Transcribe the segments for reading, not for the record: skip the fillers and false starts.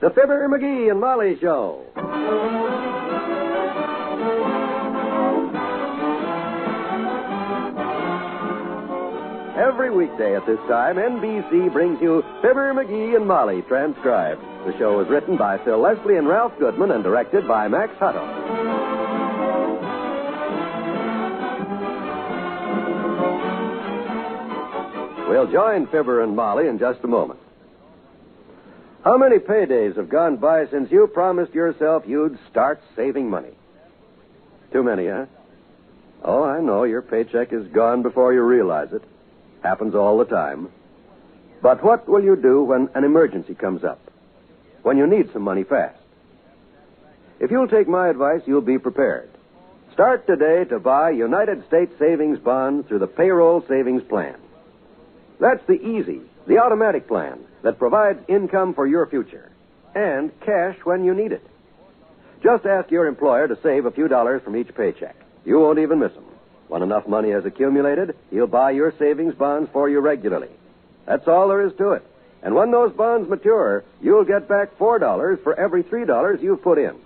The Fibber McGee and Molly Show. Every weekday at this time, NBC brings you Fibber McGee and Molly transcribed. The show is written by Phil Leslie and Ralph Goodman and directed by Max Hutto. We'll join Fibber and Molly in just a moment. How many paydays have gone by since you promised yourself you'd start saving money? Too many, huh? Oh, I know. Your paycheck is gone before you realize it. Happens all the time. But what will you do when an emergency comes up? When you need some money fast? If you'll take my advice, you'll be prepared. Start today to buy United States savings bonds through the payroll savings plan. That's the easy, the automatic plan that provides income for your future and cash when you need it. Just ask your employer to save a few dollars from each paycheck. You won't even miss them. When enough money has accumulated, he'll buy your savings bonds for you regularly. That's all there is to it. And when those bonds mature, you'll get back $4 for every $3 you've put in.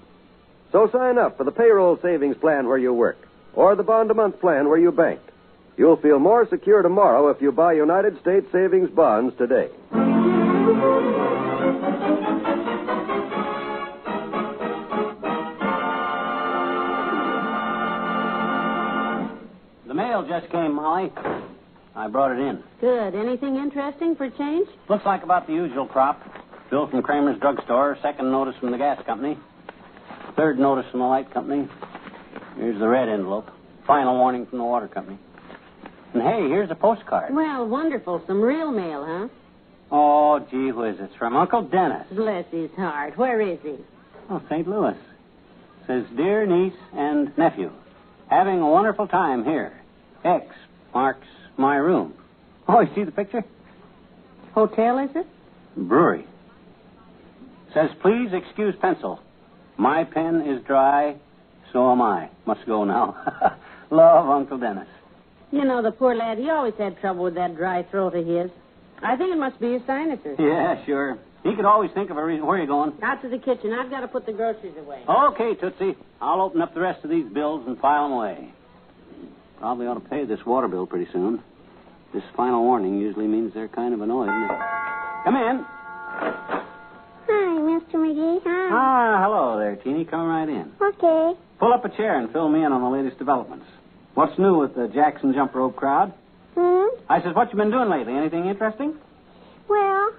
So sign up for the payroll savings plan where you work, or the bond-a-month plan where you bank. You'll feel more secure tomorrow if you buy United States savings bonds today. The mail just came, Molly. I brought it in. Good. Anything interesting for change? Looks like about the usual crop. Bill from Kramer's drugstore, second notice from the gas company, third notice from the light company. Here's the red envelope. Final warning from the water company. And hey, here's a postcard. Well, wonderful. Some real mail, huh? Oh, gee whiz, it's from Uncle Dennis. Bless his heart. Where is he? Oh, St. Louis. Says, dear niece and nephew, having a wonderful time here. X marks my room. Oh, you see the picture? Hotel, is it? Brewery. Says, please excuse pencil. My pen is dry, so am I. Must go now. Love, Uncle Dennis. You know, the poor lad, he always had trouble with that dry throat of his. I think it must be his sinuses. Yeah, sure. He could always think of a reason. Where are you going? Out to the kitchen. I've got to put the groceries away. Okay, Tootsie. I'll open up the rest of these bills and file them away. Probably ought to pay this water bill pretty soon. This final warning usually means they're kind of annoyed. Come in. Hi, Mr. McGee. Hi. Ah, hello there, Teeny. Come right in. Okay. Pull up a chair and fill me in on the latest developments. What's new with the Jackson jump rope crowd? I says, what you been doing lately? Anything interesting? Well,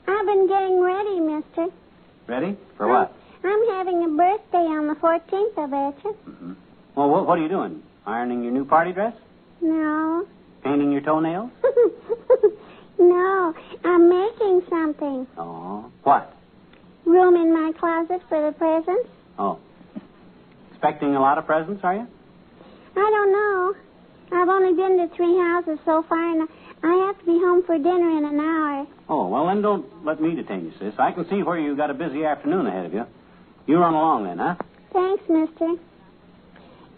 I've been getting ready, mister. Ready? For what? I'm having a birthday on the 14th, I betcha. Mm-hmm. Well, what are you doing? Ironing your new party dress? No. Painting your toenails? No, I'm making something. Oh. What? Room in my closet for the presents. Oh. Expecting a lot of presents, are you? I don't know. I've only been to 3 houses so far, and I have to be home for dinner in an hour. Oh, well, then don't let me detain you, sis. I can see where you got a busy afternoon ahead of you. You run along then, huh? Thanks, mister.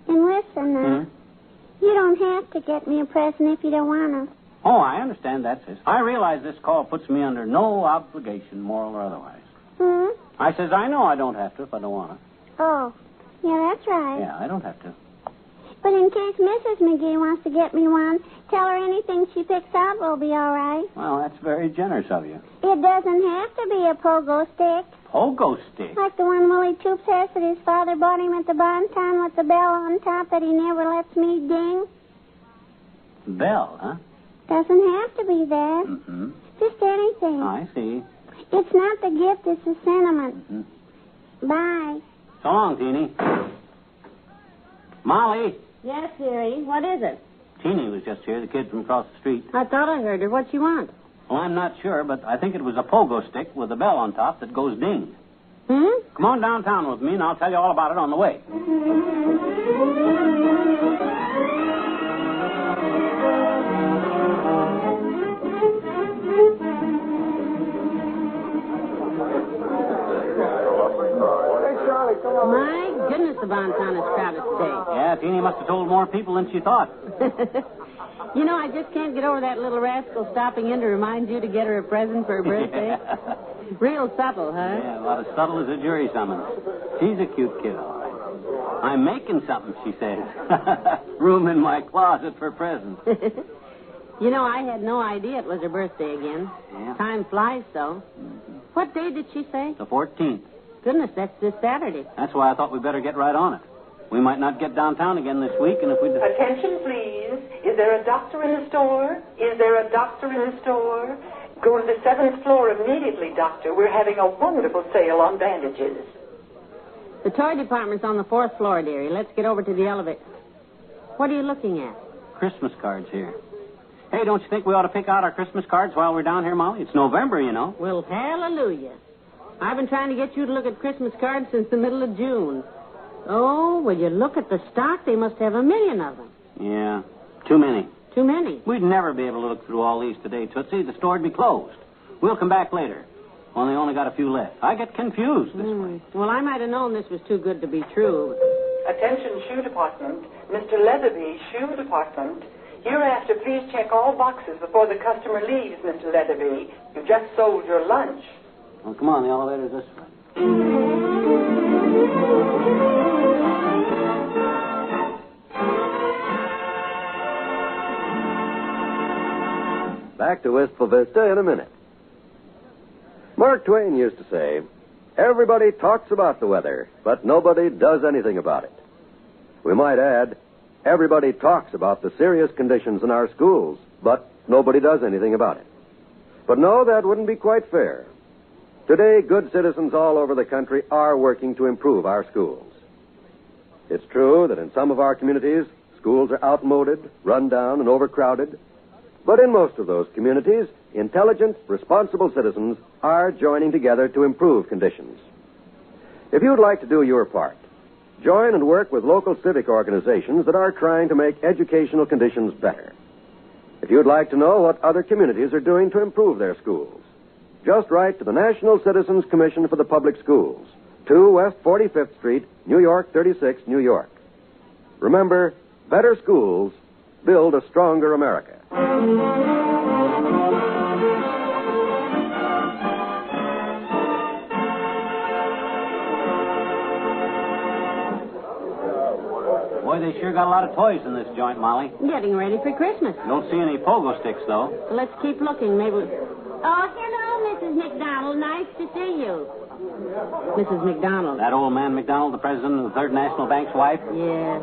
And listen, you don't have to get me a present if you don't want to. Oh, I understand that, sis. I realize this call puts me under no obligation, moral or otherwise. I says, I know I don't have to if I don't want to. Oh, yeah, that's right. Yeah, I don't have to. But in case Mrs. McGee wants to get me one, tell her anything she picks out will be all right. Well, that's very generous of you. It doesn't have to be a pogo stick. Pogo stick? Like the one Willie Toops has that his father bought him at the Bonton with the bell on top that he never lets me ding. Bell, huh? Doesn't have to be that. Just anything. I see. It's not the gift, it's the sentiment. Bye. So long, Teeny. Molly. Yes, dearie. What is it? Teeny was just here, the kid from across the street. I thought I heard her. What she want? Well, I'm not sure, but I think it was a pogo stick with a bell on top that goes ding. Come on downtown with me, and I'll tell you all about it on the way. My goodness, the Bonton is crowded today. Yeah, Teeny must have told more people than she thought. You know, I just can't get over that little rascal stopping in to remind you to get her a present for her birthday. Real subtle, huh? Yeah, about as subtle as a jury summons. She's a cute kid, all right. I'm making something, she says. Room in my closet for presents. You know, I had no idea it was her birthday again. Yeah. Time flies so. What day did she say? The 14th. Goodness, that's this Saturday. That's why I thought we'd better get right on it. We might not get downtown again this week, and if we... Attention, please. Is there a doctor in the store? Is there a doctor in the store? Go to the 7th floor immediately, doctor. We're having a wonderful sale on bandages. The toy department's on the 4th floor, dearie. Let's get over to the elevator. What are you looking at? Christmas cards here. Hey, don't you think we ought to pick out our Christmas cards while we're down here, Molly? It's November, you know. Well, hallelujah. I've been trying to get you to look at Christmas cards since the middle of June. Oh, will you look at the stock? They must have 1 million of them. Yeah, too many. Too many. We'd never be able to look through all these today, Tootsie. The store'd be closed. We'll come back later. Only got a few left. I get confused this way. Well, I might have known this was too good to be true. Attention, shoe department. Mr. Leatherby, shoe department. Hereafter, please check all boxes before the customer leaves, Mr. Leatherby. You just sold your lunch. Well, come on, the elevator's this way. Back to Wistful Vista in a minute. Mark Twain used to say, everybody talks about the weather, but nobody does anything about it. We might add, everybody talks about the serious conditions in our schools, but nobody does anything about it. But no, that wouldn't be quite fair. Today, good citizens all over the country are working to improve our schools. It's true that in some of our communities, schools are outmoded, run down, and overcrowded. But in most of those communities, intelligent, responsible citizens are joining together to improve conditions. If you'd like to do your part, join and work with local civic organizations that are trying to make educational conditions better. If you'd like to know what other communities are doing to improve their schools, just write to the National Citizens Commission for the Public Schools, 2 West 45th Street, New York 36, New York. Remember, better schools build a stronger America. Boy, they sure got a lot of toys in this joint, Molly. Getting ready for Christmas. Don't see any pogo sticks, though. Let's keep looking. Maybe... Oh, hello, Mrs. McDonald. Nice to see you. Mrs. McDonald. That old man McDonald, the president of the Third National Bank's wife? Yes.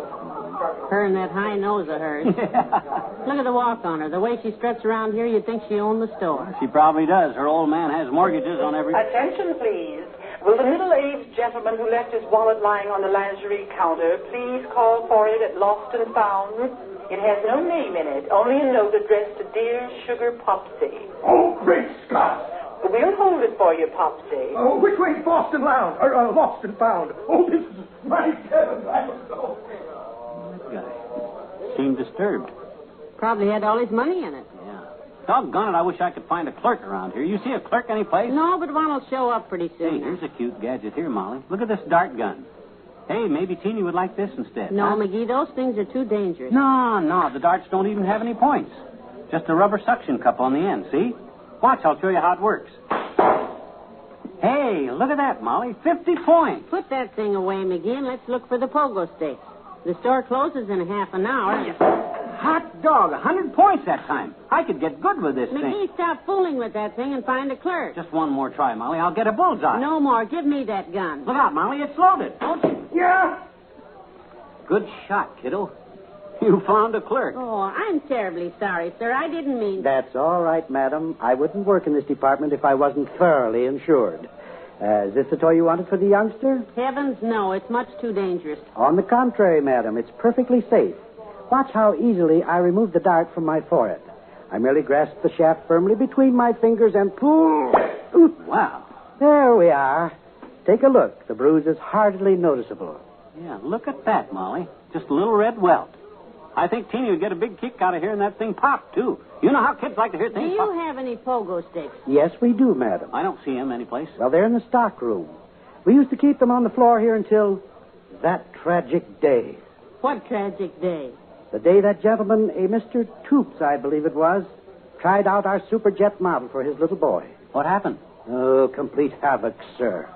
Her and that high nose of hers. Look at the walk on her. The way she struts around here, you'd think she owned the store. She probably does. Her old man has mortgages on every... Attention, please. Will the middle-aged gentleman who left his wallet lying on the lingerie counter please call for it at Lost and Found? It has no name in it, only a note addressed to Dear Sugar Popsy. Oh, great Scott! We'll hold it for you, Popsy. Oh, which way's Boston Lounge? Lost and Found? Oh, this is my heavens, I don't know. That guy seemed disturbed. Probably had all his money in it. Yeah. Doggone it, I wish I could find a clerk around here. You see a clerk anyplace? No, but one will show up pretty soon. Hey, here's a cute gadget here, Molly. Look at this dart gun. Hey, maybe Teeny would like this instead. No, huh? McGee, those things are too dangerous. No, the darts don't even have any points. Just a rubber suction cup on the end, see? Watch, I'll show you how it works. Hey, look at that, Molly. 50 points. Put that thing away, McGee, and let's look for the pogo sticks. The store closes in a half an hour. Hot dog, 100 points that time. I could get good with this thing. McGee, stop fooling with that thing and find a clerk. Just one more try, Molly. I'll get a bullseye. No more. Give me that gun. Look out, Molly. It's loaded. Don't you? Yeah? Good shot, kiddo. You found a clerk. Oh, I'm terribly sorry, sir. I didn't mean... That's all right, madam. I wouldn't work in this department if I wasn't thoroughly insured. Is this the toy you wanted for the youngster? Heavens, no. It's much too dangerous. On the contrary, madam. It's perfectly safe. Watch how easily I remove the dart from my forehead. I merely grasp the shaft firmly between my fingers and pull. Wow. There we are. Take a look. The bruise is hardly noticeable. Yeah, look at that, Molly. Just a little red welt. I think Teeny would get a big kick out of hearing that thing pop, too. You know how kids like to hear Do things you pop. have any pogo sticks? Yes, we do, madam. I don't see him anyplace. Well, they're in the stock room. We used to keep them on the floor here until that tragic day. What tragic day? The day that gentleman, a Mr. Toops, I believe it was, tried out our superjet model for his little boy. What happened? Oh, complete havoc, sir.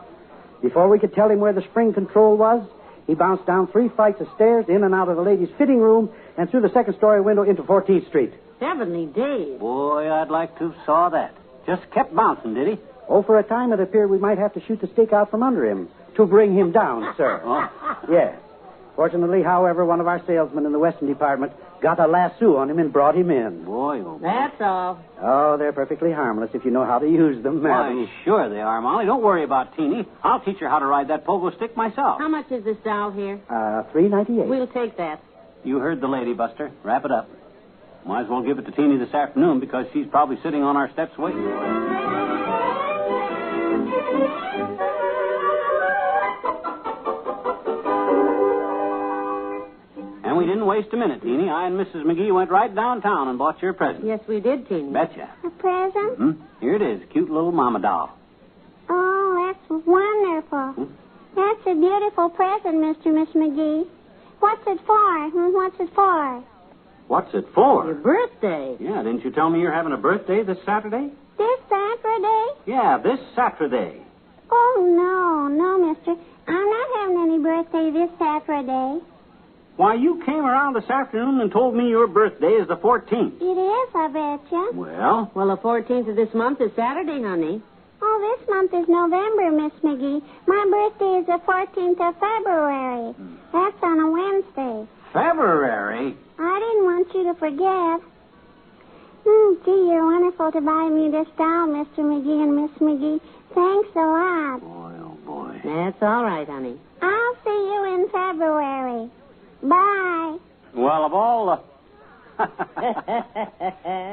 Before we could tell him where the spring control was, he bounced down 3 flights of stairs, in and out of the ladies' fitting room, and through the second-story window into 14th Street. 70 days. Boy, I'd like to have saw that. Just kept bouncing, did he? Oh, for a time it appeared we might have to shoot the stick out from under him to bring him down, sir. Oh. Yes. Fortunately, however, one of our salesmen in the Western Department got a lasso on him and brought him in. Boy, oh boy. That's all. Oh, they're perfectly harmless if you know how to use them, madam. Why, sure they are, Molly. Don't worry about Teeny. I'll teach her how to ride that pogo stick myself. How much is this doll here? $3.98. We'll take that. You heard the lady, Buster. Wrap it up. Might as well give it to Teeny this afternoon because she's probably sitting on our steps waiting. And we didn't waste a minute, Teeny. I and Mrs. McGee went right downtown and bought your present. Yes, we did, Teeny. Betcha. A present? Mm-hmm. Here it is. Cute little mama doll. Oh, that's wonderful. That's a beautiful present, Mr. and Miss McGee. What's it for? What's it for? What's it for? Your birthday. Yeah, didn't you tell me you're having a birthday this Saturday? This Saturday? Yeah, this Saturday. Oh, no, mister. I'm not having any birthday this Saturday. Why, you came around this afternoon and told me your birthday is the 14th. It is, I betcha. Well? Well, the 14th of this month is Saturday, honey. Oh, this month is November, Miss McGee. My birthday is the 14th of February. That's on a Wednesday. February? I didn't want you to forget. Gee, you're wonderful to buy me this doll, Mr. McGee and Miss McGee. Thanks a lot. Boy, oh, boy. That's all right, honey. I'll see you in February. Bye. Well, of all the...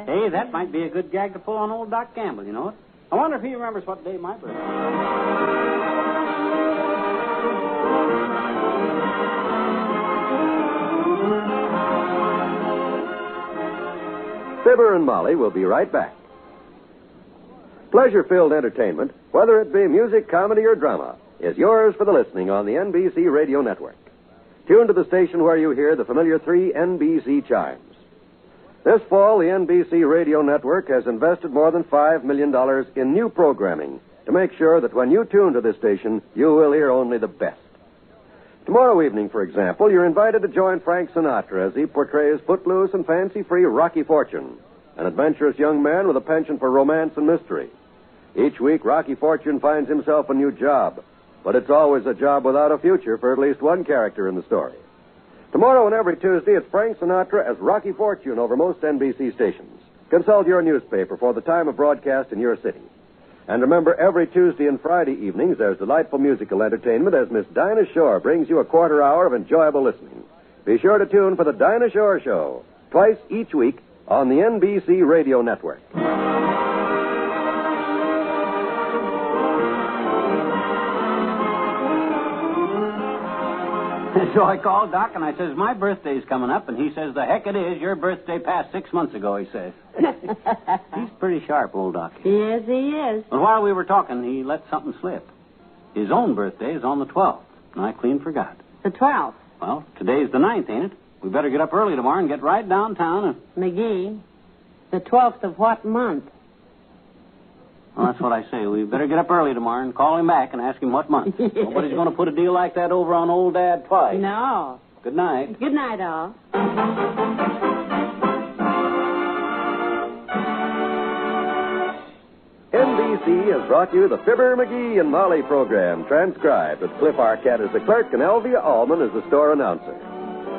Hey, that might be a good gag to pull on old Doc Campbell, you know it? I wonder if he remembers what day my birthday is. Fibber and Molly will be right back. Pleasure-filled entertainment, whether it be music, comedy, or drama, is yours for the listening on the NBC Radio Network. Tune to the station where you hear the familiar 3 NBC chimes. This fall, the NBC Radio Network has invested more than $5 million in new programming to make sure that when you tune to this station, you will hear only the best. Tomorrow evening, for example, you're invited to join Frank Sinatra as he portrays footloose and fancy-free Rocky Fortune, an adventurous young man with a penchant for romance and mystery. Each week, Rocky Fortune finds himself a new job, but it's always a job without a future for at least one character in the story. Tomorrow and every Tuesday, it's Frank Sinatra as Rocky Fortune over most NBC stations. Consult your newspaper for the time of broadcast in your city. And remember, every Tuesday and Friday evenings, there's delightful musical entertainment as Miss Dinah Shore brings you a quarter hour of enjoyable listening. Be sure to tune for the Dinah Shore Show, twice each week on the NBC Radio Network. So I called Doc and I says, my birthday's coming up, and he says, the heck it is. Your birthday passed 6 months ago, he says. He's pretty sharp, old Doc. Yes, he is. But while we were talking, he let something slip. His own birthday is on the 12th, and I clean forgot. The 12th. Well, today's the 9th, ain't it? We better get up early tomorrow and get right downtown and... McGee, the 12th of what month? Well, that's what I say. We better get up early tomorrow and call him back and ask him what month. Nobody's going to put a deal like that over on old Dad twice. No. Good night. Good night, all. NBC has brought you the Fibber McGee and Molly program, transcribed with Cliff Arquette as the clerk and Elvia Allman as the store announcer.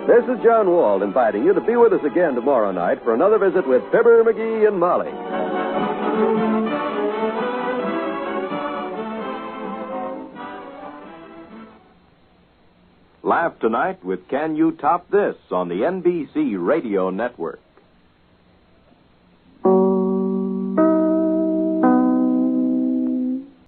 This is John Wald inviting you to be with us again tomorrow night for another visit with Fibber McGee and Molly. Laugh tonight with Can You Top This on the NBC Radio Network.